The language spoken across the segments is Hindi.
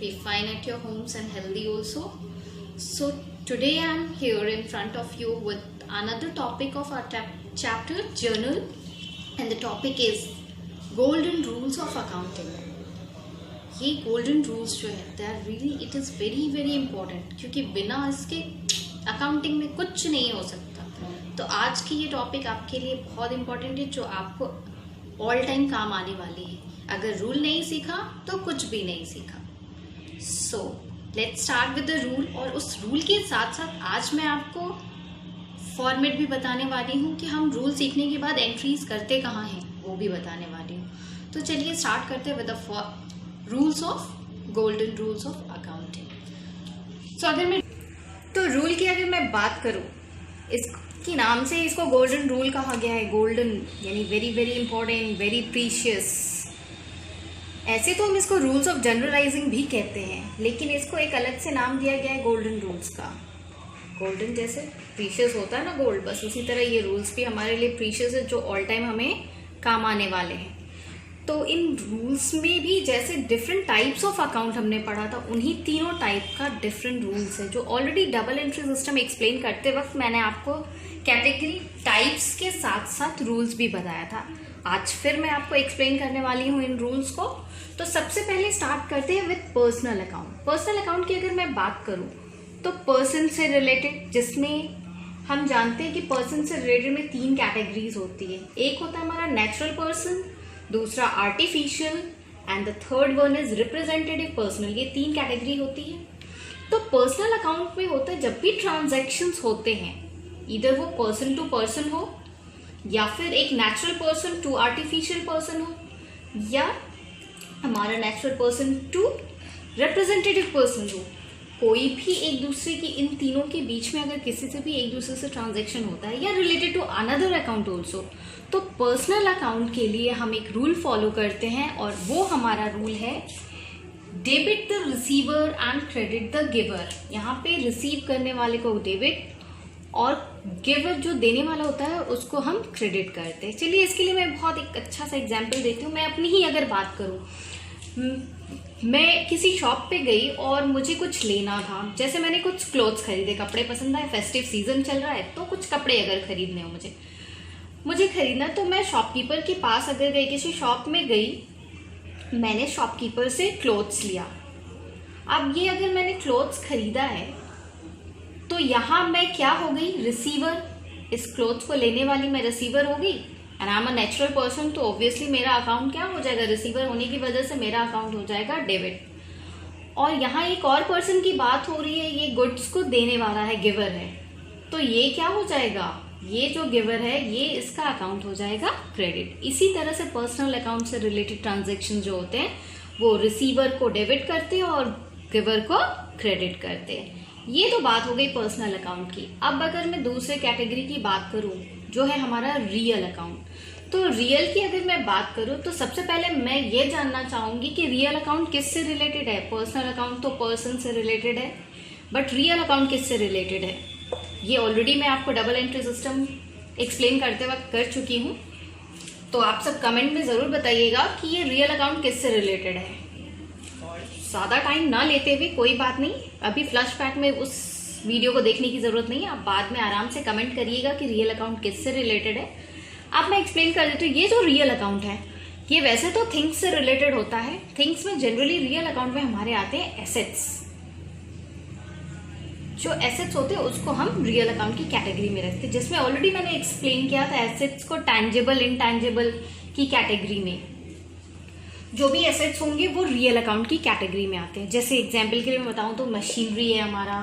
be fine at your homes and healthy also. So today I am here in front of you with another topic of our chapter journal, and the topic is golden rules of accounting. ये गोल्डन रूल्स जो है they are really it is very very important, क्योंकि बिना इसके अकाउंटिंग में कुछ नहीं हो सकता. तो आज की ये टॉपिक आपके लिए बहुत इंपॉर्टेंट है, जो आपको ऑल टाइम काम आने वाली है. अगर रूल नहीं सीखा तो कुछ भी नहीं सीखा. So let's start with the rule. और उस रूल के साथ साथ आज मैं आपको फॉर्मेट भी बताने वाली हूँ कि हम रूल सीखने के बाद एंट्रीज करते कहाँ हैं, वो भी बताने वाली हूँ. तो चलिए स्टार्ट करते हैं with the rules of golden rules of accounting. So तो रूल की अगर मैं बात करूँ, इसके नाम से इसको गोल्डन रूल कहा गया है. गोल्डन यानी very very important, very precious. ऐसे तो हम इसको रूल्स ऑफ जनरलाइजिंग भी कहते हैं, लेकिन इसको एक अलग से नाम दिया गया है गोल्डन रूल्स का. गोल्डन जैसे प्रीशियस होता है ना गोल्ड, बस उसी तरह ये रूल्स भी हमारे लिए प्रीशियस है, जो ऑल टाइम हमें काम आने वाले हैं. तो इन रूल्स में भी जैसे डिफरेंट टाइप्स ऑफ अकाउंट हमने पढ़ा था, उन्हीं तीनों टाइप का डिफरेंट रूल्स है, जो already double entry system explain करते वक्त मैंने आपको कैटेगरी टाइप्स के साथ साथ रूल्स भी बताया था. आज फिर मैं आपको एक्सप्लेन करने वाली हूँ इन रूल्स को. तो सबसे पहले स्टार्ट करते हैं with personal account. Personal account की अगर मैं बात करूँ तो पर्सन से रिलेटेड, जिसमें हम जानते हैं कि पर्सन से रिलेटेड में तीन कैटेगरीज होती है. एक होता है हमारा नेचुरल पर्सन, दूसरा artificial, and the third one is representative personal. ये तीन कैटेगरी होती है. तो पर्सनल अकाउंट में होता है जब भी ट्रांजैक्शंस होते हैं, इधर वो पर्सन टू पर्सन हो, या फिर एक natural person to artificial person हो, या हमारा natural person to representative person हो. कोई भी एक दूसरे की इन तीनों के बीच में अगर किसी से भी एक दूसरे से ट्रांजैक्शन होता है, या related to another account also, तो पर्सनल अकाउंट के लिए हम एक रूल फॉलो करते हैं, और वो हमारा रूल है debit the receiver and credit the giver. यहाँ पे रिसीव करने वाले को डेबिट और गिवर जो देने वाला होता है उसको हम क्रेडिट करते हैं. चलिए इसके लिए मैं बहुत एक अच्छा सा एग्जाम्पल देती हूँ. मैं अपनी ही अगर बात करूँ, मैं किसी शॉप पे गई और मुझे कुछ लेना था. जैसे मैंने कुछ क्लोथ्स खरीदे, कपड़े पसंद आए, फेस्टिव सीजन चल रहा है, तो कुछ कपड़े अगर खरीदने हो मुझे खरीदना, तो मैं शॉपकीपर के पास अगर गई, किसी शॉप में गई, मैंने शॉपकीपर से क्लोथ्स लिया. अब ये अगर मैंने क्लोथ्स खरीदा है, तो यहाँ मैं क्या हो गई, रिसीवर. इस क्लोथ्स को लेने वाली मैं रिसीवर हो गई, and I am a natural person, तो ऑब्वियसली मेरा अकाउंट क्या हो जाएगा, रिसीवर होने की वजह से मेरा अकाउंट हो जाएगा डेबिट. और यहाँ एक और पर्सन की बात हो रही है, ये गुड्स को देने वाला है, गिवर है, तो ये क्या हो जाएगा, ये जो गिवर है ये इसका अकाउंट हो जाएगा क्रेडिट. इसी तरह से पर्सनल अकाउंट से रिलेटेड ट्रांजेक्शन जो होते हैं वो रिसीवर को डेबिट करते हैं और गिवर को क्रेडिट करते हैं. ये तो बात हो गई पर्सनल अकाउंट की. अब अगर मैं दूसरे कैटेगरी की बात करूं, जो है हमारा रियल अकाउंट, तो रियल की अगर मैं बात करूं तो सबसे पहले मैं ये जानना चाहूंगी कि रियल अकाउंट किससे रिलेटेड है. पर्सनल अकाउंट तो पर्सन से रिलेटेड है, बट रियल अकाउंट किससे रिलेटेड है, ये ऑलरेडी मैं आपको डबल एंट्री सिस्टम एक्सप्लेन करते वक्त कर चुकी हूँ. तो आप सब कमेंट में ज़रूर बताइएगा कि ये रियल अकाउंट किससे रिलेटेड है. ज़्यादा टाइम ना लेते हुए, कोई बात नहीं, अभी फ्लैश बैक में उस वीडियो को देखने की ज़रूरत नहीं है, आप बाद में आराम से कमेंट करिएगा कि रियल अकाउंट किससे रिलेटेड है. अब मैं एक्सप्लेन कर देती हूँ. ये जो रियल अकाउंट है, ये वैसे तो थिंग्स से रिलेटेड होता है. थिंग्स में जनरली रियल अकाउंट में हमारे आते हैं एसेट्स. जो एसेट्स होते हैं उसको हम रियल अकाउंट की कैटेगरी में रखते हैं, जिसमें ऑलरेडी मैंने एक्सप्लेन किया था एसेट्स को टैंजिबल इनटैंजिबल की कैटेगरी में. जो भी एसेट्स होंगे वो रियल अकाउंट की कैटेगरी में आते हैं. जैसे एग्जांपल के लिए मैं बताऊं तो मशीनरी है हमारा,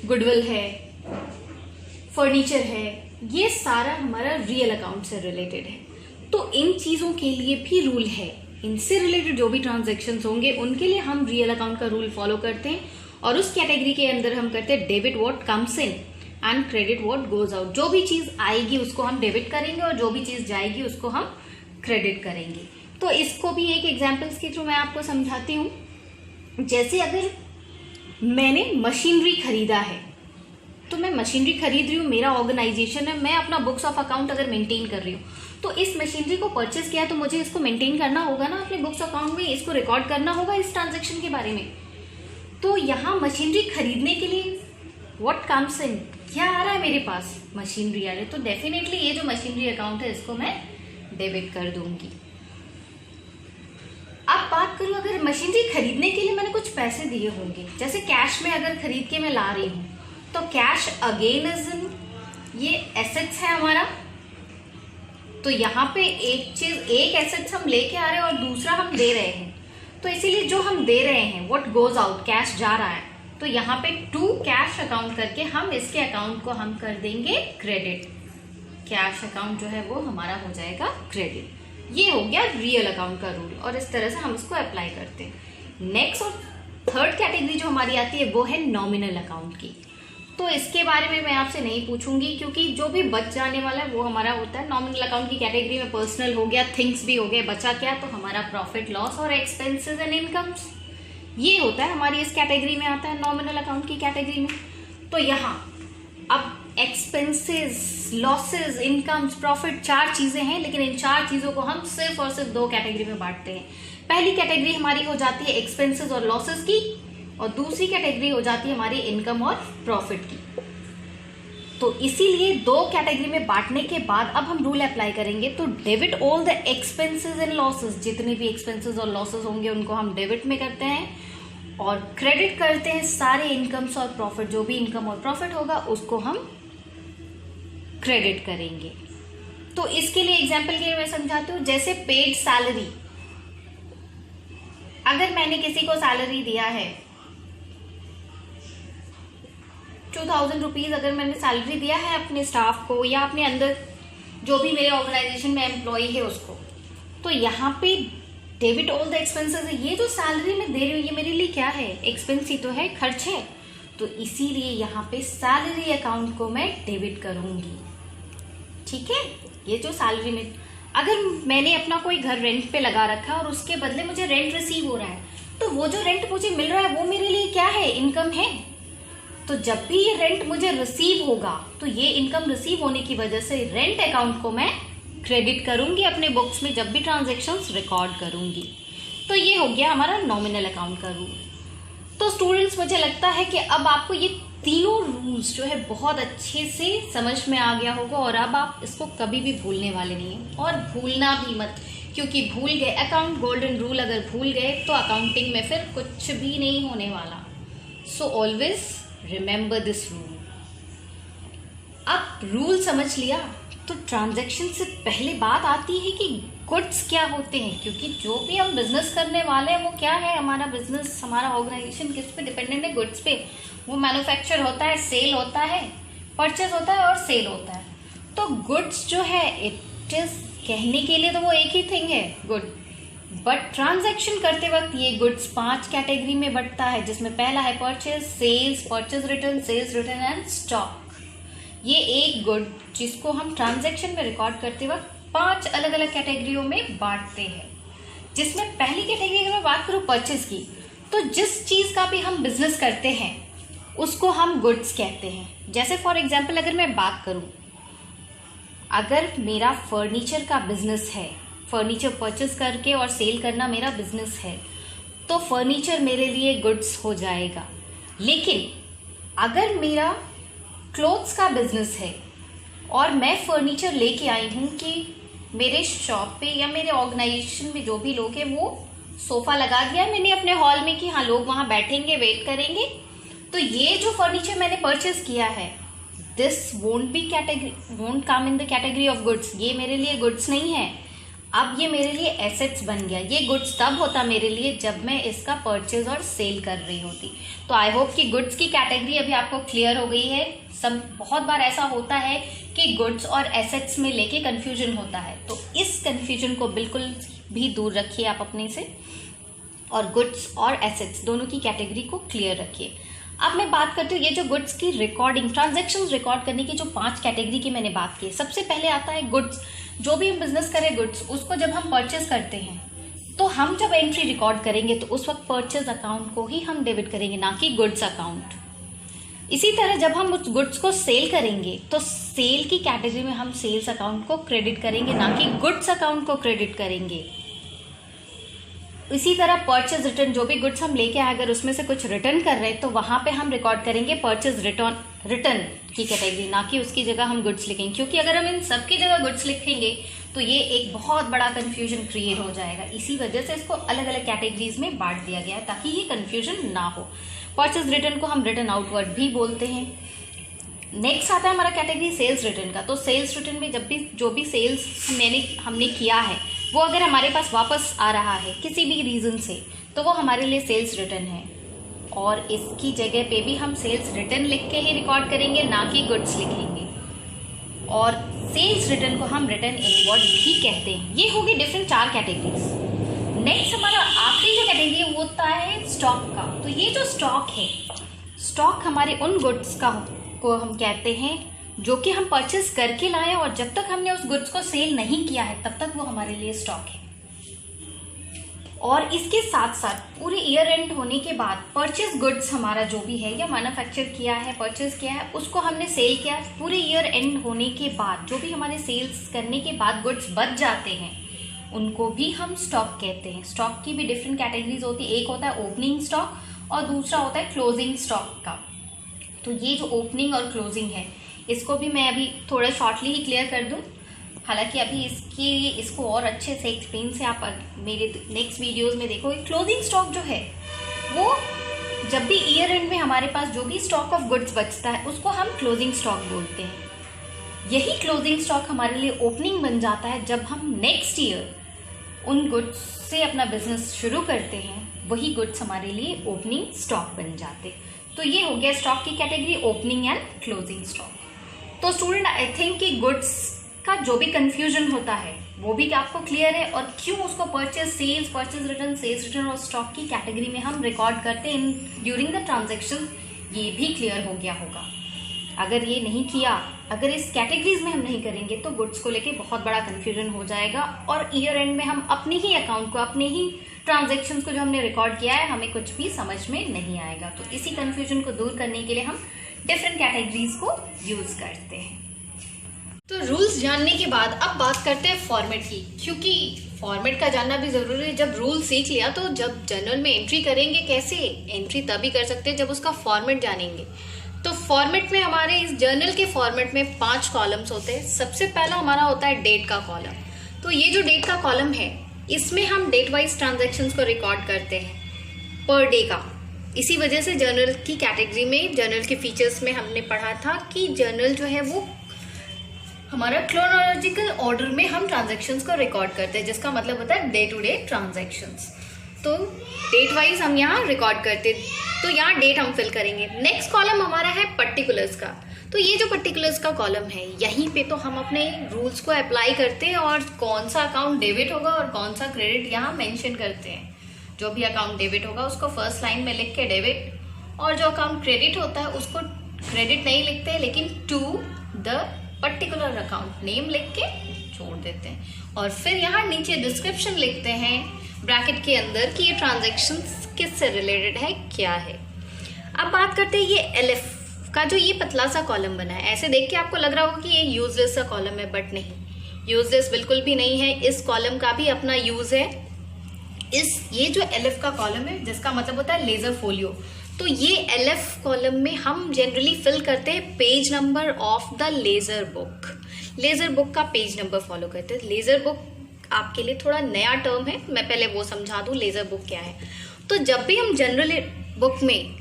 गुडविल है, फर्नीचर है, ये सारा हमारा रियल अकाउंट से रिलेटेड है. तो इन चीज़ों के लिए भी रूल है. इनसे रिलेटेड जो भी ट्रांजेक्शन्स होंगे उनके लिए हम रियल अकाउंट का रूल फॉलो करते हैं, और उस कैटेगरी के अंदर हम करते हैं debit what comes in and credit what goes out. जो भी चीज़ आएगी उसको हम डेबिट करेंगे, और जो भी चीज़ जाएगी उसको हम क्रेडिट करेंगे. तो इसको भी एक एग्जाम्पल्स के थ्रू मैं आपको समझाती हूँ. जैसे अगर मैंने मशीनरी खरीदा है, तो मैं मशीनरी खरीद रही हूँ, मेरा ऑर्गेनाइजेशन है, मैं अपना बुक्स ऑफ अकाउंट अगर मेंटेन कर रही हूँ, तो इस मशीनरी को परचेज किया तो मुझे इसको मेंटेन करना होगा ना अपने बुक्स अकाउंट में, इसको रिकॉर्ड करना होगा इस ट्रांजैक्शन के बारे में. तो यहाँ मशीनरी खरीदने के लिए व्हाट कम्स इन, क्या आ रहा है मेरे पास, मशीनरी आ रही है, तो डेफिनेटली ये जो मशीनरी अकाउंट है इसको मैं डेबिट कर दूंगी। अब बात करूं, अगर मशीनरी खरीदने के लिए मैंने कुछ पैसे दिए होंगे, जैसे कैश में अगर खरीद के मैं ला रही हूं, तो कैश अगेन इज इन, ये एसेट्स है हमारा। तो यहाँ पे एक एसेट्स हम लेके आ रहे हैं और दूसरा हम दे रहे हैं, तो इसीलिए जो हम दे रहे हैं व्हाट गोज आउट, कैश जा रहा है, तो यहाँ पे टू कैश अकाउंट करके हम इसके अकाउंट को हम कर देंगे क्रेडिट। कैश अकाउंट जो है वो हमारा हो जाएगा क्रेडिट। ये हो गया रियल अकाउंट का रूल, और इस तरह से हम इसको अप्लाई करते हैं। नेक्स्ट और थर्ड कैटेगरी जो हमारी आती है वो है नॉमिनल अकाउंट की। तो इसके बारे में मैं आपसे नहीं पूछूंगी, क्योंकि जो भी बच जाने वाला है वो हमारा होता है। नॉमिनल अकाउंट की कैटेगरी में पर्सनल हो गया, थिंग्स भी हो गए, बचा क्या, तो हमारा प्रॉफिट लॉस और एक्सपेंसेस एंड इनकम्स, ये होता है हमारी इस कैटेगरी में आता है, नॉमिनल अकाउंट की कैटेगरी में। तो यहाँ अब एक्सपेंसेस, लॉसेस, इनकम्स, प्रॉफिट, 4 चीजें हैं, लेकिन इन 4 चीजों को हम सिर्फ और सिर्फ 2 कैटेगरी में बांटते हैं। पहली कैटेगरी हमारी हो जाती है एक्सपेंसेस और लॉसेस की, और दूसरी कैटेगरी हो जाती है हमारी इनकम और प्रॉफिट की। तो इसीलिए 2 कैटेगरी में बांटने के बाद अब हम रूल अप्लाई करेंगे। तो debit all the expenses and losses, जितने भी एक्सपेंसेस और लॉसेस होंगे उनको हम डेबिट में करते हैं, और क्रेडिट करते हैं सारे इनकम्स और प्रॉफिट, जो भी इनकम और प्रॉफिट होगा उसको हम क्रेडिट करेंगे। तो इसके लिए एग्जाम्पल के लिए मैं समझाती हूँ, जैसे पेड सैलरी, अगर मैंने किसी को सैलरी दिया है 2000 रुपीज, अगर मैंने सैलरी दिया है अपने स्टाफ को या अपने अंदर जो भी मेरे ऑर्गेनाइजेशन में एम्प्लॉय है उसको, तो यहाँ पे डेबिट ऑल द एक्सपेंसेस है। ये जो सैलरी मैं दे रही हूँ ये मेरे लिए क्या है, एक्सपेंस ही तो है, खर्च है, तो इसीलिए यहाँ पे सैलरी अकाउंट को मैं डेबिट करूंगी। ठीक है, ये जो सैलरी में, अगर मैंने अपना कोई घर रेंट पे लगा रखा है और उसके बदले मुझे रेंट रिसीव हो रहा है, तो वो जो रेंट मुझे मिल रहा है वो मेरे लिए क्या है, इनकम है। तो जब भी ये रेंट मुझे रिसीव होगा, तो ये इनकम रिसीव होने की वजह से रेंट अकाउंट को मैं क्रेडिट करूंगी अपने बुक्स में जब भी ट्रांजैक्शंस रिकॉर्ड करूंगी। तो ये हो गया हमारा नॉमिनल अकाउंट का रूल। तो स्टूडेंट्स, मुझे लगता है कि अब आपको ये तीनों रूल्स जो है बहुत अच्छे से समझ में आ गया होगा, और अब आप इसको कभी भी भूलने वाले नहीं हैं, और भूलना भी मत, क्योंकि भूल गए अकाउंट गोल्डन रूल, अगर भूल गए तो अकाउंटिंग में फिर कुछ भी नहीं होने वाला। So always remember this rule. अब रूल समझ लिया, तो ट्रांजैक्शन से पहले बात आती है कि गुड्स क्या होते हैं, क्योंकि जो भी हम बिजनेस करने वाले हैं वो क्या है, हमारा बिजनेस, हमारा ऑर्गेनाइजेशन किस पे डिपेंडेंट है, गुड्स पे। वो मैन्युफैक्चर होता है, सेल होता है, परचेज होता है और सेल होता है। तो गुड्स जो है, इट इज, कहने के लिए तो वो एक ही थिंग है, गुड, बट ट्रांजैक्शन करते वक्त ये गुड्स 5 कैटेगरी में बंटता है, जिसमें पहला है purchase, sales, purchase return, sales return and stock. ये एक गुड जिसको हम ट्रांजैक्शन में रिकॉर्ड करते वक्त 5 अलग अलग कैटेगरियों में बांटते हैं, जिसमें पहली कैटेगरी अगर मैं बात करूं परचेज की, तो जिस चीज का भी हम बिजनेस करते हैं उसको हम गुड्स कहते हैं। जैसे फॉर एग्जाम्पल अगर मैं बात करूं, अगर मेरा फर्नीचर का बिजनेस है, फर्नीचर परचेज करके और सेल करना मेरा बिजनेस है, तो फर्नीचर मेरे लिए गुड्स हो जाएगा। लेकिन अगर मेरा क्लोथ्स का बिजनेस है और मैं फर्नीचर लेके आई हूँ कि मेरे शॉप पे या मेरे ऑर्गेनाइजेशन में जो भी लोग हैं वो सोफा लगा दिया है मैंने अपने हॉल में कि हाँ लोग वहां बैठेंगे, वेट करेंगे, तो ये जो फर्नीचर मैंने परचेज किया है, this won't come in the category of goods. ये मेरे लिए गुड्स नहीं है, अब ये मेरे लिए एसेट्स बन गया। ये गुड्स तब होता मेरे लिए जब मैं इसका परचेज और सेल कर रही होती। तो आई होप कि गुड्स की कैटेगरी अभी आपको क्लियर हो गई है। बहुत बार ऐसा होता है कि गुड्स और एसेट्स में लेके कंफ्यूजन होता है, तो इस कंफ्यूजन को बिल्कुल भी दूर रखिए आप अपने से, और गुड्स और एसेट्स दोनों की कैटेगरी को क्लियर रखिए। अब मैं बात करती हूँ ये जो गुड्स की रिकॉर्डिंग, ट्रांजैक्शन रिकॉर्ड करने की जो 5 कैटेगरी की मैंने बात की। सबसे पहले आता है गुड्स। जो भी हम बिजनेस करें गुड्स, उसको जब हम परचेज करते हैं तो हम जब एंट्री रिकॉर्ड करेंगे तो उस वक्त परचेज अकाउंट को ही हम डेबिट करेंगे, ना कि गुड्स अकाउंट। इसी तरह जब हम उस गुड्स को सेल करेंगे तो सेल की कैटेगरी में हम सेल्स अकाउंट को क्रेडिट करेंगे, ना कि गुड्स अकाउंट को क्रेडिट करेंगे। इसी तरह परचेज रिटर्न, जो भी गुड्स हम लेके आए अगर उसमें से कुछ रिटर्न कर रहे हैं तो वहां पे हम रिकॉर्ड करेंगे परचेज रिटर्न की कैटेगरी, ना कि उसकी जगह हम गुड्स लिखेंगे, क्योंकि अगर हम इन सब की जगह गुड्स लिखेंगे तो ये एक बहुत बड़ा कंफ्यूजन क्रिएट हो जाएगा। इसी वजह से इसको अलग अलग कैटेगरीज में बांट दिया गया है ताकि ये कंफ्यूजन ना हो। परचेज रिटर्न को हम रिटर्न आउटवर्ड भी बोलते हैं। नेक्स्ट आता है हमारा कैटेगरी सेल्स रिटर्न का। तो सेल्स रिटर्न में जब भी जो भी सेल्स हमने किया है वो अगर हमारे पास वापस आ रहा है किसी भी रीजन से तो वो हमारे लिए सेल्स रिटर्न है, और इसकी जगह पे भी हम सेल्स रिटर्न लिख के ही रिकॉर्ड करेंगे, ना कि गुड्स लिखेंगे। और सेल्स रिटर्न को हम रिटर्न इनवॉर्ड भी कहते हैं। ये होगी डिफरेंट 4 कैटेगरीज। नेक्स्ट हमारा आखिरी जो कैटेगरी है वो होता है स्टॉक का। तो ये जो स्टॉक है, स्टॉक हमारे उन गुड्स को हम कहते हैं जो कि हम परचेस करके लाए और जब तक हमने उस गुड्स को सेल नहीं किया है तब तक वो हमारे लिए स्टॉक है। और इसके साथ साथ पूरे ईयर एंड होने के बाद परचेज गुड्स हमारा जो भी है या मैन्युफैक्चर किया है, परचेज किया है, उसको हमने सेल किया, पूरे ईयर एंड होने के बाद जो भी हमारे सेल्स करने के बाद गुड्स बच जाते हैं उनको भी हम स्टॉक कहते हैं। स्टॉक की भी डिफरेंट कैटेगरीज होती है। एक होता है ओपनिंग स्टॉक और दूसरा होता है क्लोजिंग स्टॉक का। तो ये जो ओपनिंग और क्लोजिंग है इसको भी मैं अभी थोड़ा शॉर्टली ही क्लियर कर दूं। हालांकि अभी इसको और अच्छे से एक्सप्लेन से आप मेरे नेक्स्ट वीडियोस में देखोगे। क्लोजिंग स्टॉक जो है वो जब भी ईयर एंड में हमारे पास जो भी स्टॉक ऑफ गुड्स बचता है उसको हम क्लोजिंग स्टॉक बोलते हैं। यही क्लोजिंग स्टॉक हमारे लिए ओपनिंग बन जाता है जब हम नेक्स्ट ईयर उन गुड्स से अपना बिजनेस शुरू करते हैं, वही गुड्स हमारे लिए ओपनिंग स्टॉक बन जाते। तो ये हो गया स्टॉक की category, opening and closing stock. तो स्टूडेंट आई थिंक कि गुड्स का जो भी कंफ्यूजन होता है वो भी आपको क्लियर है, और क्यों उसको परचेज रिटर्न, सेल्स रिटर्न और स्टॉक की कैटेगरी में हम रिकॉर्ड करते हैं ड्यूरिंग द ट्रांजेक्शन, ये भी क्लियर हो गया होगा। अगर ये नहीं किया, अगर इस कैटेगरीज में हम नहीं करेंगे तो गुड्स को लेके बहुत बड़ा कंफ्यूजन हो जाएगा और ईयर एंड में हम अपने ही अकाउंट को, अपने ही ट्रांजेक्शन्स को जो हमने रिकॉर्ड किया है हमें कुछ भी समझ में नहीं आएगा। तो इसी कंफ्यूजन को दूर करने के लिए हम डिफरेंट कैटेगरीज को यूज करते हैं। तो रूल्स जानने के बाद अब बात करते हैं फॉर्मेट की, क्योंकि फॉर्मेट का जानना भी जरूरी है। जब रूल सीख लिया तो जब जर्नल में एंट्री करेंगे, कैसे एंट्री तभी कर सकते हैं जब उसका फॉर्मेट जानेंगे। तो फॉर्मेट में हमारे इस जर्नल के फॉर्मेट में 5 कॉलम्स होते हैं। सबसे पहला हमारा होता है डेट का कॉलम। तो ये जो डेट का कॉलम है इसमें हम डेट वाइज ट्रांजेक्शन्स को रिकॉर्ड करते हैं पर डे का। इसी वजह से जर्नल की कैटेगरी में, जर्नल के फीचर्स में हमने पढ़ा था कि जर्नल जो है वो हमारा क्रोनोलॉजिकल ऑर्डर में हम ट्रांजैक्शंस को रिकॉर्ड करते हैं, जिसका मतलब होता है डे टू डे ट्रांजैक्शंस। तो डेट वाइज हम यहाँ रिकॉर्ड करते हैं, तो यहाँ डेट हम फिल करेंगे। नेक्स्ट कॉलम हमारा है पर्टिकुलर्स का। तो ये जो पर्टिकुलर्स का कॉलम है, यहीं पे तो हम अपने रूल्स को अप्लाई करते हैं और कौन सा अकाउंट डेबिट होगा और कौन सा क्रेडिट यहाँ मेंशन करते हैं। जो भी अकाउंट डेबिट होगा उसको फर्स्ट लाइन में लिख के डेबिट, और जो अकाउंट क्रेडिट होता है उसको क्रेडिट नहीं लिखते लेकिन to the particular account name लिख के छोड़ देते हैं। और फिर यहाँ नीचे डिस्क्रिप्शन लिखते हैं ब्रैकेट के अंदर कि ये ट्रांजैक्शंस किससे रिलेटेड है, क्या है। अब बात करते हैं ये एलएफ का, जो ये पतला सा कॉलम बना है। ऐसे देख के आपको लग रहा होगा कि ये यूजलेस सा कॉलम है, बट नहीं, यूजलेस बिल्कुल भी नहीं है। इस कॉलम का भी अपना यूज है। ये जो एलएफ का कॉलम है जिसका मतलब होता है लेजर फोलियो, तो ये एलएफ कॉलम में हम जनरली फिल करते हैं page number of the laser book. Laser book का पेज नंबर फॉलो करते हैं। लेजर बुक आपके लिए थोड़ा नया टर्म है, मैं पहले वो समझा दूं लेजर बुक क्या है। तो जब भी हम जनरल बुक में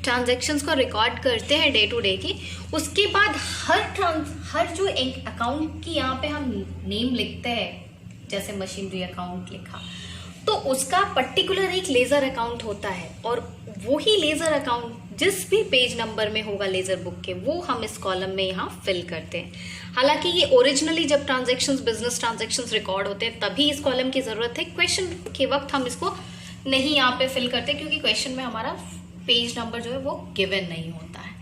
ट्रांजैक्शंस को रिकॉर्ड करते हैं डे टू डे की, उसके बाद हर जो एक अकाउंट की यहाँ पे हम नेम लिखते हैं, जैसे मशीनरी अकाउंट लिखा, तो उसका पर्टिकुलर एक लेजर अकाउंट होता है, और वही लेजर अकाउंट जिस भी पेज नंबर में होगा लेजर बुक के, वो हम इस कॉलम में यहाँ फिल करते हैं। हालांकि ये ओरिजिनली जब ट्रांजैक्शंस, बिजनेस ट्रांजैक्शंस रिकॉर्ड होते हैं तभी इस कॉलम की जरूरत है। क्वेश्चन के वक्त हम इसको नहीं यहाँ पे फिल करते क्योंकि क्वेश्चन में हमारा पेज नंबर जो है वो गिवन नहीं होता है।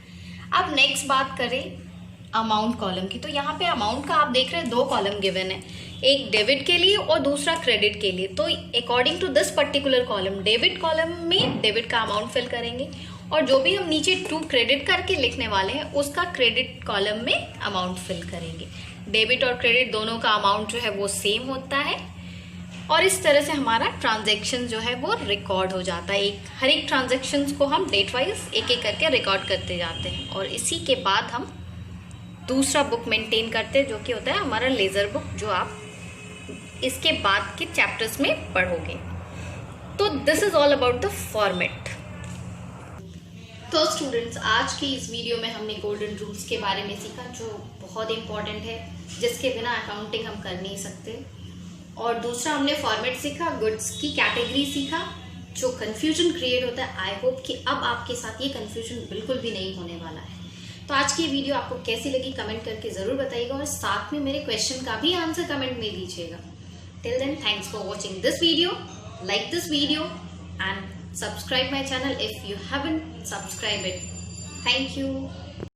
अब नेक्स्ट बात करें अमाउंट कॉलम की, तो यहाँ पे अमाउंट का आप देख रहे हैं 2 कॉलम गिवन है, एक डेबिट के लिए और दूसरा क्रेडिट के लिए। तो according to this particular column, debit column में डेबिट का अमाउंट फिल करेंगे, और जो भी हम नीचे टू क्रेडिट करके लिखने वाले हैं उसका क्रेडिट कॉलम में अमाउंट फिल करेंगे। डेबिट और क्रेडिट दोनों का अमाउंट जो है वो सेम होता है, और इस तरह से हमारा ट्रांजैक्शन जो है वो रिकॉर्ड हो जाता है। हर एक ट्रांजैक्शंस को हम डेट वाइज एक एक करके रिकॉर्ड करते जाते हैं और इसी के बाद हम दूसरा बुक मेंटेन करते हैं जो कि होता है हमारा लेज़र बुक, जो आप इसके बाद के चैप्टर्स में पढ़ोगे। तो this is all about the format. तो स्टूडेंट्स, आज की इस वीडियो में हमने गोल्डन रूल्स के बारे में सीखा जो बहुत इंपॉर्टेंट है, जिसके बिना अकाउंटिंग हम कर नहीं सकते। और दूसरा हमने फॉर्मेट सीखा, गुड्स की कैटेगरी सीखा, जो कन्फ्यूजन क्रिएट होता है। आई होप कि अब आपके साथ ये कन्फ्यूजन बिल्कुल भी नहीं होने वाला है। तो आज की वीडियो आपको कैसी लगी कमेंट करके ज़रूर बताइएगा और साथ में मेरे क्वेश्चन का भी आंसर कमेंट में दीजिएगा। Till then, thanks for watching this video, like this video and subscribe my channel if you haven't subscribed it. Thank you.